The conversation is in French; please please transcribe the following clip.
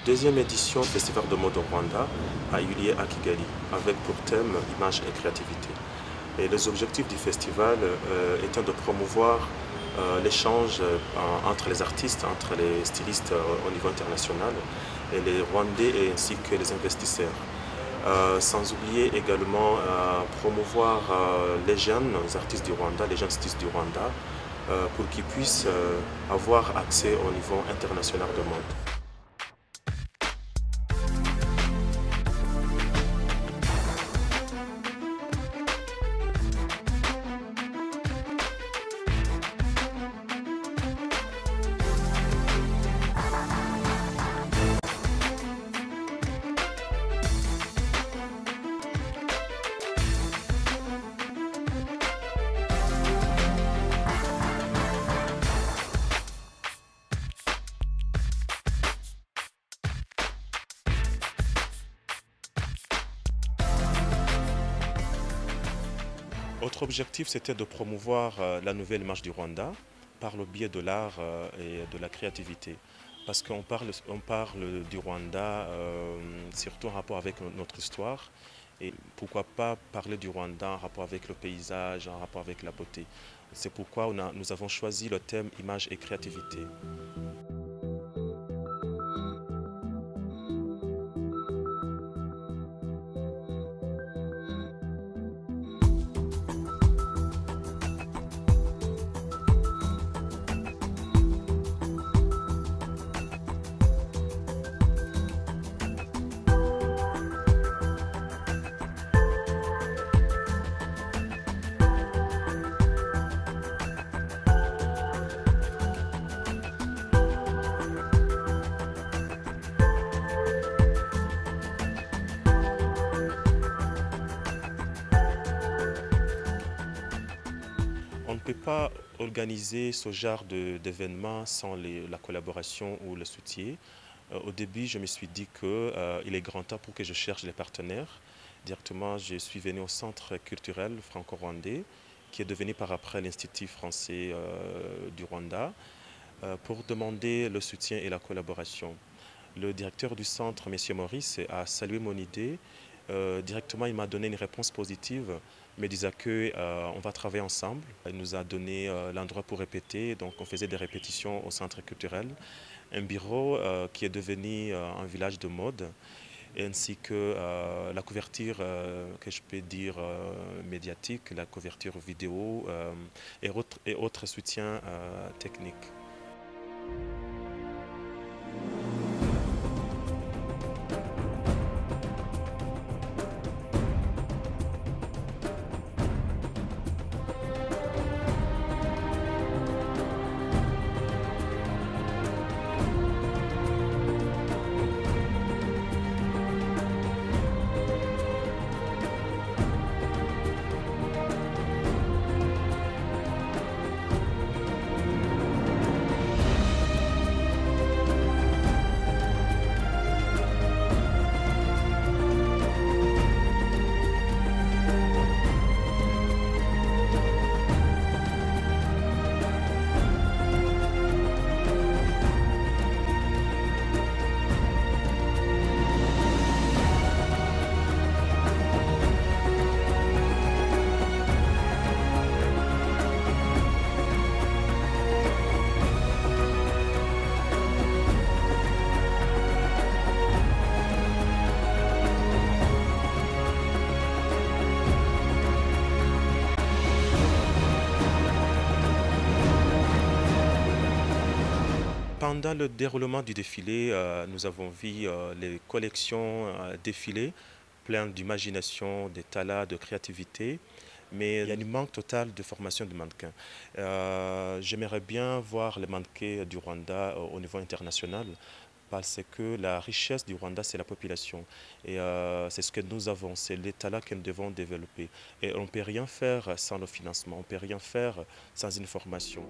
deuxième édition du Festival de mode au Rwanda a eu lieu à Kigali avec pour thème image et créativité. Et les objectifs du festival étant de promouvoir l'échange entre les artistes, entre les stylistes au niveau international et les Rwandais ainsi que les investisseurs. Sans oublier également promouvoir les jeunes artistes du Rwanda, les jeunes stylistes du Rwanda, pour qu'ils puissent avoir accès au niveau international de mode. Autre objectif, c'était de promouvoir la nouvelle image du Rwanda par le biais de l'art et de la créativité. Parce on parle du Rwanda surtout en rapport avec notre histoire. Et pourquoi pas parler du Rwanda en rapport avec le paysage, en rapport avec la beauté. C'est pourquoi nous avons choisi le thème image et créativité. On ne peut pas organiser ce genre d'événement sans la collaboration ou le soutien. Au début, je me suis dit qu'il est grand temps pour que je cherche des partenaires. Directement, je suis venu au Centre culturel franco-rwandais, qui est devenu par après l'Institut français du Rwanda, pour demander le soutien et la collaboration. Le directeur du centre, M. Maurice, a salué mon idée. Directement, il m'a donné une réponse positive, me disant qu'on va travailler ensemble. Il nous a donné l'endroit pour répéter, donc on faisait des répétitions au centre culturel. Un bureau qui est devenu un village de mode, ainsi que la couverture, que je peux dire médiatique, la couverture vidéo et autres soutiens techniques. Pendant le déroulement du défilé, nous avons vu les collections défiler, pleines d'imagination, de talent, de créativité, mais il y a un manque total de formation de mannequins. J'aimerais bien voir les mannequins du Rwanda au niveau international, parce que la richesse du Rwanda, c'est la population. Et c'est ce que nous avons, c'est les talents que nous devons développer. Et on ne peut rien faire sans le financement, on ne peut rien faire sans une formation.